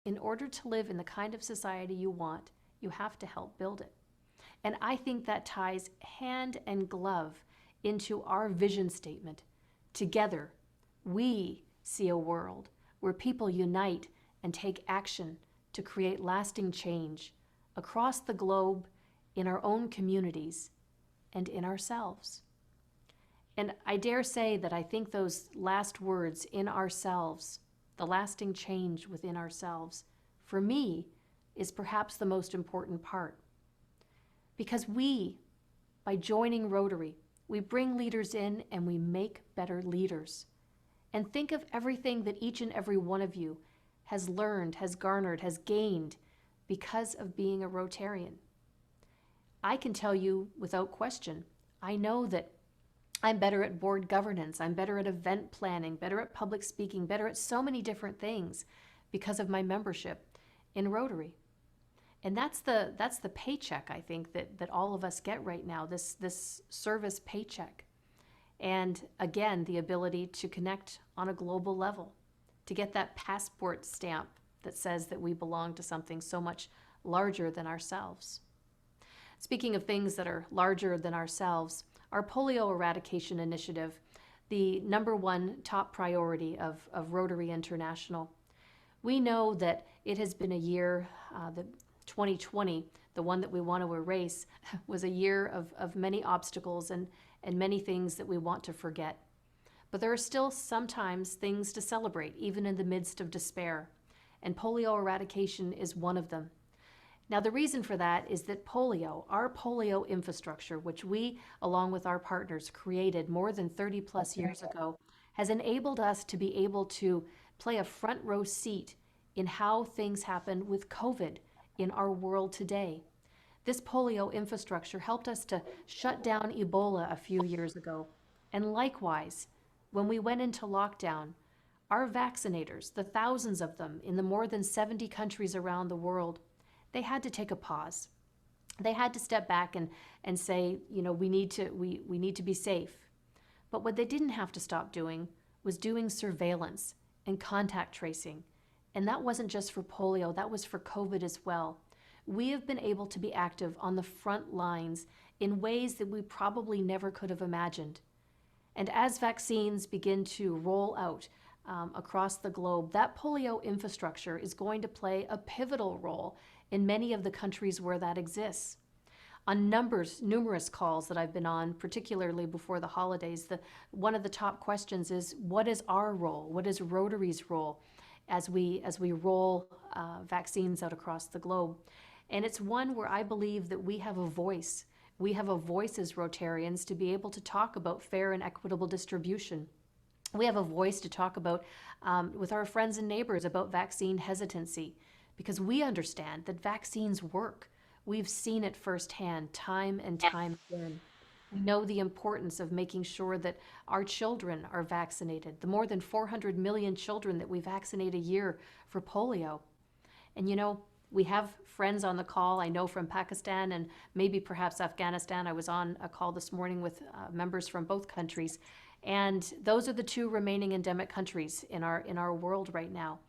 In order to live in the kind of society you want, you have to help build it. And I think that ties hand and glove into our vision statement. Together, we see a world where people unite and take action to create lasting change across the globe, in our own communities, and in ourselves. And I dare say that I think those last words, in ourselves, the lasting change within ourselves, for me, is perhaps the most important part. Because we, by joining Rotary, we bring leaders in and we make better leaders. And think of everything that each and every one of you has learned, has garnered, has gained because of being a Rotarian. I can tell you without question, I know that I'm better at board governance, I'm better at event planning, better at public speaking, better at so many different things because of my membership in Rotary. And that's the paycheck, I think, that all of us get right now, this service paycheck. And again, the ability to connect on a global level, to get that passport stamp that says that we belong to something so much larger than ourselves. Speaking of things that are larger than ourselves, our polio eradication initiative, the #1 top priority of Rotary International. We know that it has been a year, the 2020, the one that we want to erase, was a year of many obstacles and many things that we want to forget. But there are still sometimes things to celebrate, even in the midst of despair. And polio eradication is one of them. Now, the reason for that is that polio, our polio infrastructure, which we, along with our partners, created more than 30 plus years ago, has enabled us to be able to play a front row seat in how things happen with COVID in our world today. This polio infrastructure helped us to shut down Ebola a few years ago. And likewise, when we went into lockdown, our vaccinators, the thousands of them in the more than 70 countries around the world, they had to take a pause. They had to step back and say, we need to be safe. But what they didn't have to stop doing was doing surveillance and contact tracing. And that wasn't just for polio, that was for COVID as well. We have been able to be active on the front lines in ways that we probably never could have imagined. And as vaccines begin to roll out across the globe, that polio infrastructure is going to play a pivotal role in many of the countries where that exists. On numerous calls that I've been on, particularly before the holidays, one of the top questions is, what is our role? What is Rotary's role as we roll vaccines out across the globe? And it's one where I believe that we have a voice. We have a voice as Rotarians to be able to talk about fair and equitable distribution. We have a voice to talk about with our friends and neighbors about vaccine hesitancy, because we understand that vaccines work. We've seen it firsthand, time and time again. We know the importance of making sure that our children are vaccinated, the more than 400 million children that we vaccinate a year for polio. And we have friends on the call, I know, from Pakistan and maybe perhaps Afghanistan. I was on a call this morning with members from both countries. And those are the two remaining endemic countries in our world right now.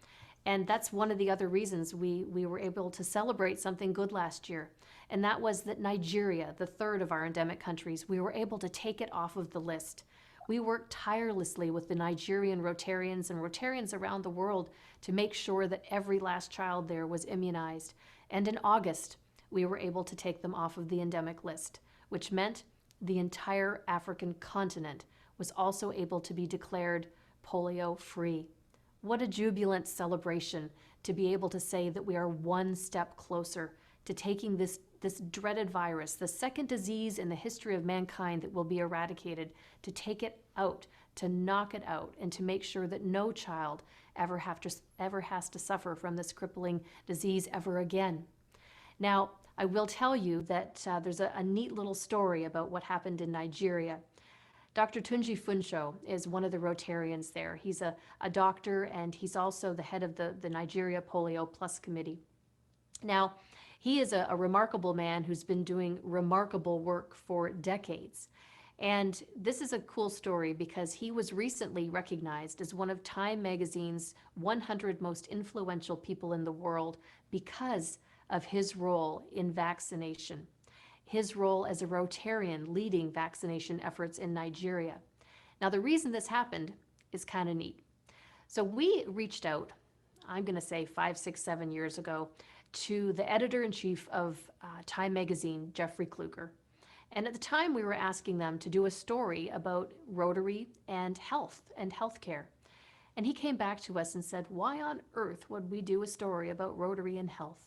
And that's one of the other reasons we were able to celebrate something good last year. And that was that Nigeria, the third of our endemic countries, we were able to take it off of the list. We worked tirelessly with the Nigerian Rotarians and Rotarians around the world to make sure that every last child there was immunized. And in August, we were able to take them off of the endemic list, which meant the entire African continent was also able to be declared polio-free. What a jubilant celebration to be able to say that we are one step closer to taking this dreaded virus, the second disease in the history of mankind that will be eradicated, to take it out, to knock it out, and to make sure that no child ever has to suffer from this crippling disease ever again. Now, I will tell you that there's a neat little story about what happened in Nigeria. Dr. Tunji Funsho is one of the Rotarians there. He's a doctor, and he's also the head of the Nigeria Polio Plus Committee. Now, he is a remarkable man who's been doing remarkable work for decades. And this is a cool story because he was recently recognized as one of Time magazine's 100 most influential people in the world because of his role in vaccination, his role as a Rotarian leading vaccination efforts in Nigeria. Now, the reason this happened is kind of neat. So we reached out, I'm going to say 5, 6, 7 years ago, to the editor-in-chief of Time magazine, Jeffrey Kluger. And at the time, we were asking them to do a story about Rotary and healthcare. And he came back to us and said, why on earth would we do a story about Rotary and health?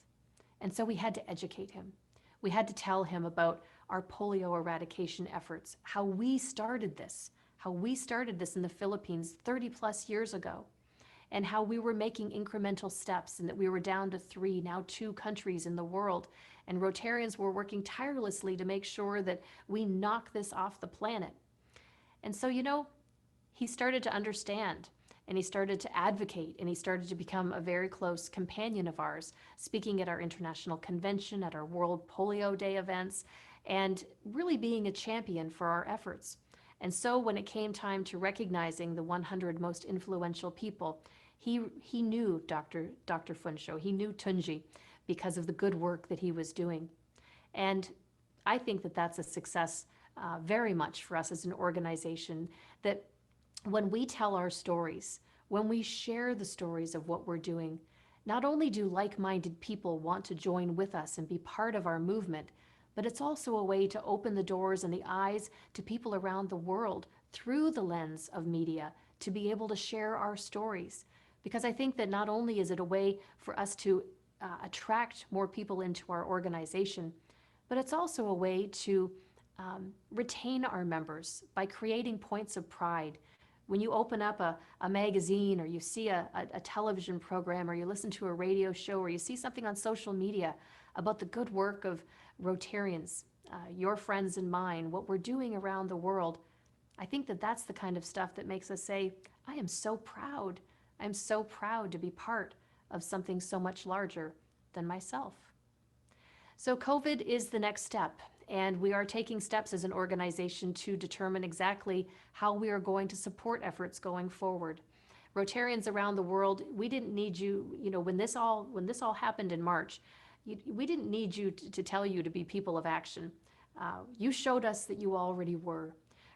And so we had to educate him. We had to tell him about our polio eradication efforts, how we started this in the Philippines 30 plus years ago, and how we were making incremental steps and that we were down to 3, now 2 countries in the world. And Rotarians were working tirelessly to make sure that we knock this off the planet. And so, he started to understand, and he started to advocate, and he started to become a very close companion of ours, speaking at our international convention, at our World Polio Day events, and really being a champion for our efforts. And so when it came time to recognizing the 100 most influential people, he knew Dr. Funsho, he knew Tunji, because of the good work that he was doing. And I think that that's a success very much for us as an organization, that when we tell our stories, when we share the stories of what we're doing, not only do like-minded people want to join with us and be part of our movement, but it's also a way to open the doors and the eyes to people around the world through the lens of media to be able to share our stories. Because I think that not only is it a way for us to attract more people into our organization, but it's also a way to retain our members by creating points of pride. When you open up a magazine, or you see a television program, or you listen to a radio show, or you see something on social media about the good work of Rotarians, your friends and mine, what we're doing around the world, I think that that's the kind of stuff that makes us say, I am so proud. I'm so proud to be part of something so much larger than myself. So COVID is the next step, and we are taking steps as an organization to determine exactly how we are going to support efforts going forward. Rotarians around the world, we didn't need you, when this all happened in March, we didn't need you to tell you to be people of action. You showed us that you already were.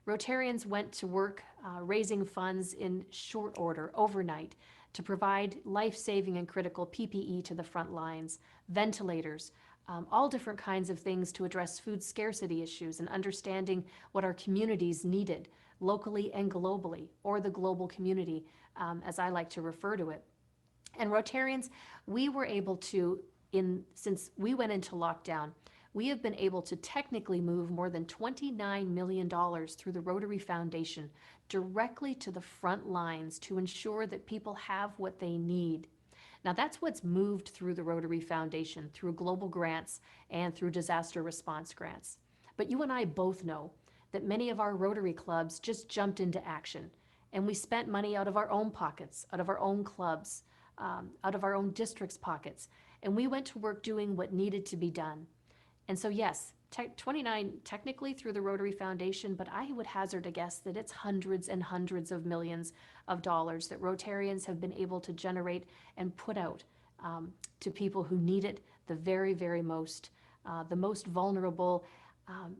Rotarians went to work raising funds in short order, overnight, to provide life-saving and critical PPE to the front lines, ventilators, all different kinds of things to address food scarcity issues and understanding what our communities needed, locally and globally, or the global community, as I like to refer to it. And Rotarians, we were able to, since we went into lockdown, we have been able to technically move more than $29 million through the Rotary Foundation directly to the front lines to ensure that people have what they need. Now, that's what's moved through the Rotary Foundation, through global grants and through disaster response grants. But you and I both know that many of our Rotary clubs just jumped into action, and we spent money out of our own pockets, out of our own clubs, out of our own district's pockets, and we went to work doing what needed to be done. And so yes, 29 technically through the Rotary Foundation, but I would hazard a guess that it's hundreds and hundreds of millions of dollars that Rotarians have been able to generate and put out to people who need it the very, very most, the most vulnerable,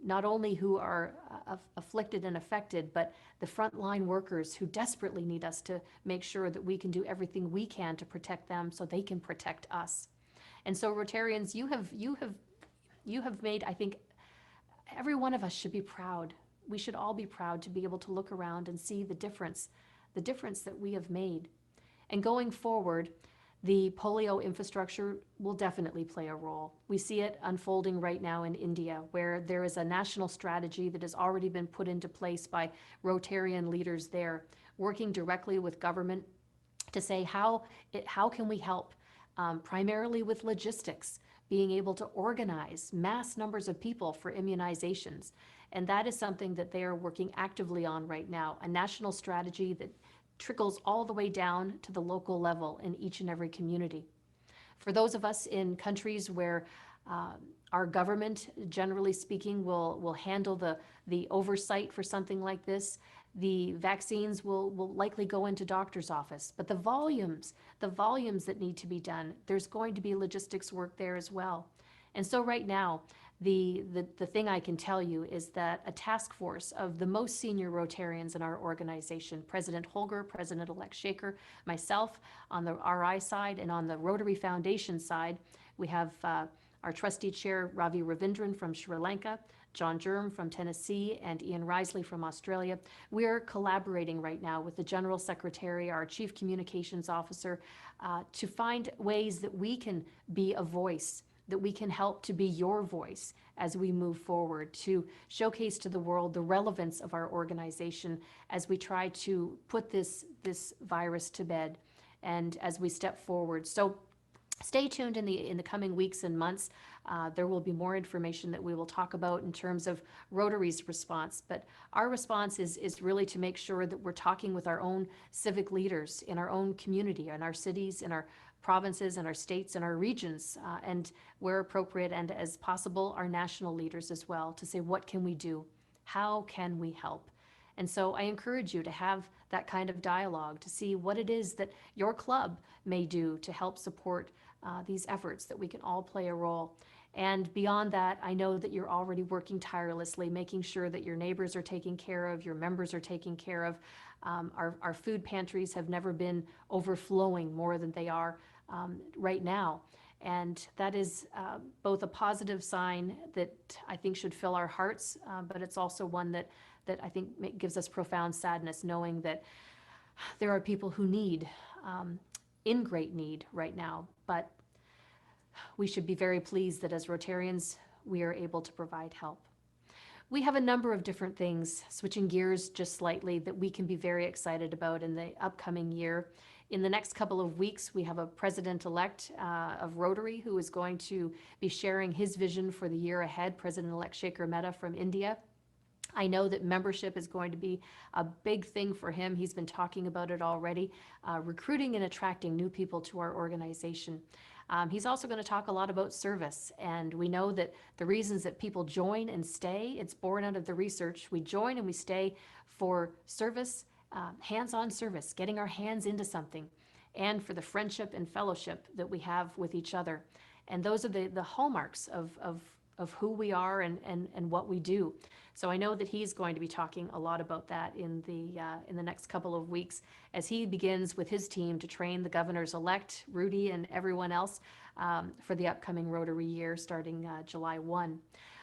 not only who are afflicted and affected, but the frontline workers who desperately need us to make sure that we can do everything we can to protect them so they can protect us. And so Rotarians, you have made, I think, every one of us should be proud. We should all be proud to be able to look around and see the difference that we have made. And going forward, the polio infrastructure will definitely play a role. We see it unfolding right now in India, where there is a national strategy that has already been put into place by Rotarian leaders there, working directly with government to say how can we help, primarily with logistics, being able to organize mass numbers of people for immunizations. And that is something that they are working actively on right now, a national strategy that trickles all the way down to the local level in each and every community. For those of us in countries where Our government, generally speaking, will handle the oversight for something like this. The vaccines will likely go into doctor's office, but the volumes that need to be done, there's going to be logistics work there as well. And so right now, the thing I can tell you is that a task force of the most senior Rotarians in our organization, President Holger, President-elect Shaker, myself on the RI side, and on the Rotary Foundation side, we have our trustee chair, Ravi Ravindran from Sri Lanka, John Jerm from Tennessee, and Ian Risley from Australia. We're collaborating right now with the General Secretary, our Chief Communications Officer, to find ways that we can be a voice, that we can help to be your voice as we move forward, to showcase to the world the relevance of our organization as we try to put this virus to bed and as we step forward. So stay tuned in the coming weeks and months. There will be more information that we will talk about in terms of Rotary's response. But our response is really to make sure that we're talking with our own civic leaders in our own community, in our cities, in our provinces, and our states, and our regions, and where appropriate and as possible, our national leaders as well, to say, what can we do? How can we help? And so I encourage you to have that kind of dialogue, to see what it is that your club may do to help support these efforts, that we can all play a role. And beyond that, I know that you're already working tirelessly, making sure that your neighbors are taken care of, your members are taken care of. Our food pantries have never been overflowing more than they are right now. And that is both a positive sign that I think should fill our hearts, but it's also one that I think gives us profound sadness, knowing that there are people who need, in great need right now. But we should be very pleased that as Rotarians, we are able to provide help. We have a number of different things, switching gears just slightly, that we can be very excited about in the upcoming year. In the next couple of weeks, we have a president-elect of Rotary who is going to be sharing his vision for the year ahead, President-elect Shekhar Mehta from India. I know that membership is going to be a big thing for him. He's been talking about it already, recruiting and attracting new people to our organization. He's also going to talk a lot about service, and we know that the reasons that people join and stay, it's born out of the research. We join and we stay for service, hands-on service, getting our hands into something, and for the friendship and fellowship that we have with each other. And those are the hallmarks of who we are and what we do. So I know that he's going to be talking a lot about that in the next couple of weeks as he begins with his team to train the governors-elect, Rudy and everyone else, for the upcoming Rotary year starting July 1.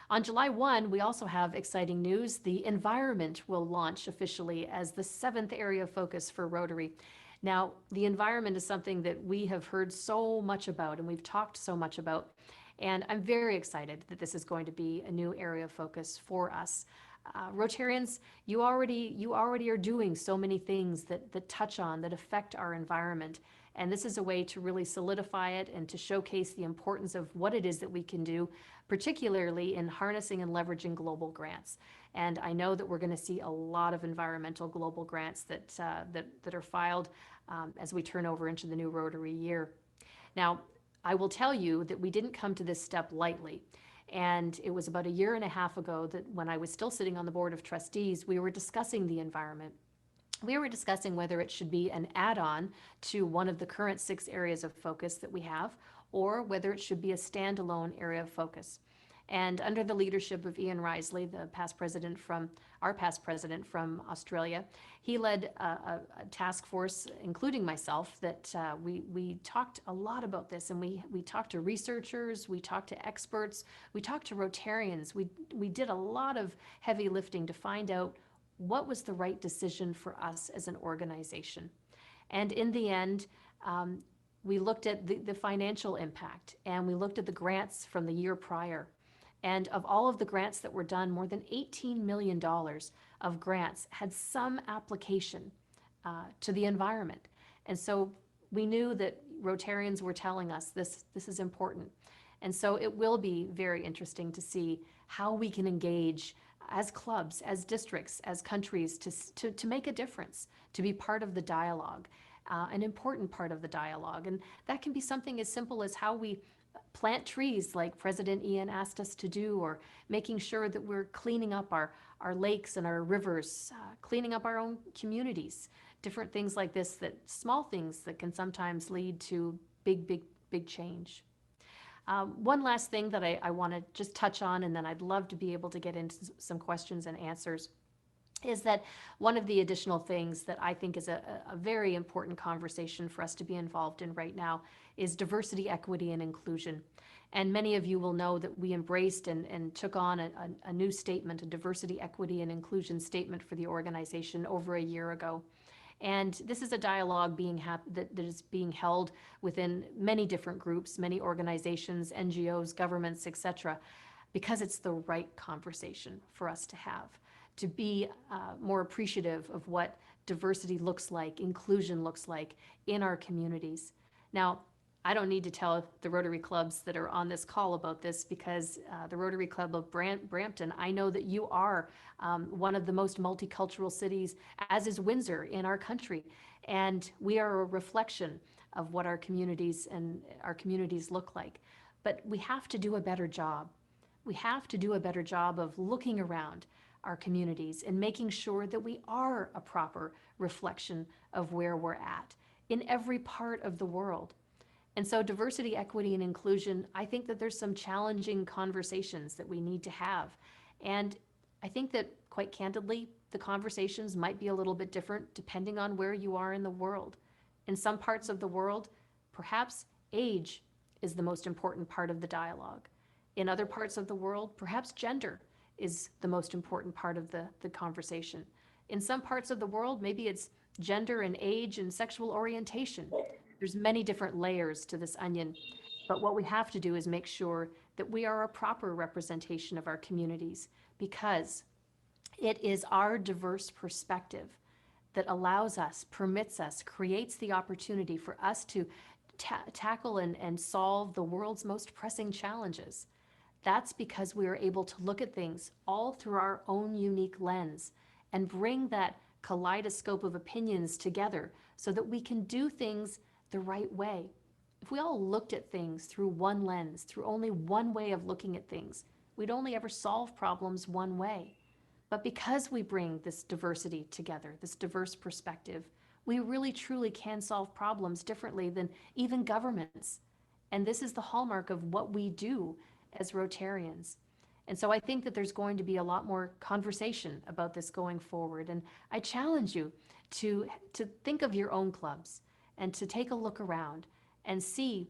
On July 1, we also have exciting news. The environment will launch officially as the 7th area of focus for Rotary. Now, the environment is something that we have heard so much about and we've talked so much about. And I'm very excited that this is going to be a new area of focus for us. Rotarians, you already are doing so many things that touch on, that affect our environment. And this is a way to really solidify it and to showcase the importance of what it is that we can do, particularly in harnessing and leveraging global grants. And I know that we're going to see a lot of environmental global grants that are filed as we turn over into the new Rotary year. Now, I will tell you that we didn't come to this step lightly. And it was about a year and a half ago that when I was still sitting on the Board of Trustees, we were discussing the environment. We were discussing whether it should be an add-on to one of the current 6 areas of focus that we have, or whether it should be a standalone area of focus. And under the leadership of Ian Risley, our past president from Australia, he led a task force, including myself, that we talked a lot about this. And we talked to researchers, we talked to experts, we talked to Rotarians. We did a lot of heavy lifting to find out what was the right decision for us as an organization. And in the end, we looked at the financial impact, and we looked at the grants from the year prior. And of all of the grants that were done, more than $18 million of grants had some application to the environment. And so we knew that Rotarians were telling us this is important. And so it will be very interesting to see how we can engage as clubs, as districts, as countries to make a difference, to be part of the dialogue, an important part of the dialogue. And that can be something as simple as how we plant trees like President Ian asked us to do, or making sure that we're cleaning up our lakes and our rivers, cleaning up our own communities, different things like this, that small things that can sometimes lead to big change. One last thing that I want to just touch on, and then I'd love to be able to get into some questions and answers, is that one of the additional things that I think is a very important conversation for us to be involved in right now is diversity, equity, and inclusion. And many of you will know that we embraced and took on a new statement, a diversity, equity, and inclusion statement for the organization over a year ago. And this is a dialogue that is being held within many different groups, many organizations, NGOs, governments, etc., because it's the right conversation for us to have, to be more appreciative of what diversity looks like, inclusion looks like in our communities. Now, I don't need to tell the Rotary clubs that are on this call about this, because the Rotary Club of Brampton, I know that you are one of the most multicultural cities, as is Windsor in our country. And we are a reflection of what our communities look like. But we have to do a better job. We have to do a better job of looking around our communities and making sure that we are a proper reflection of where we're at in every part of the world. And so diversity, equity, and inclusion, I think that there's some challenging conversations that we need to have. And I think that, quite candidly, the conversations might be a little bit different depending on where you are in the world. In some parts of the world, perhaps age is the most important part of the dialogue. In other parts of the world, perhaps gender is the most important part of the conversation. In some parts of the world, maybe it's gender and age and sexual orientation. There's many different layers to this onion, but what we have to do is make sure that we are a proper representation of our communities, because it is our diverse perspective that allows us, permits us, creates the opportunity for us to tackle and solve the world's most pressing challenges. That's because we are able to look at things all through our own unique lens and bring that kaleidoscope of opinions together so that we can do things the right way. If we all looked at things through one lens, through only one way of looking at things, we'd only ever solve problems one way. But because we bring this diversity together, this diverse perspective, we really truly can solve problems differently than even governments. And this is the hallmark of what we do as Rotarians. And so I think that there's going to be a lot more conversation about this going forward. And I challenge you to think of your own clubs and to take a look around and see,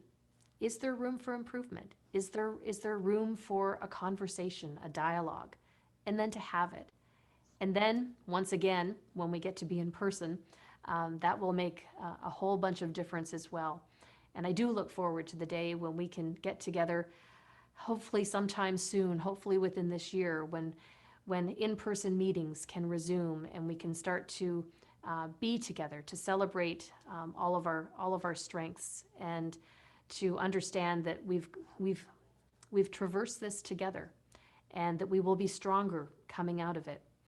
is there room for improvement? Is there room for a conversation, a dialogue? And then to have it. And then, once again, when we get to be in person, that will make a whole bunch of difference as well. And I do look forward to the day when we can get together, hopefully sometime soon, hopefully within this year, when in-person meetings can resume and we can start to be together, to celebrate all of our strengths, and to understand that we've traversed this together, and that we will be stronger coming out of it.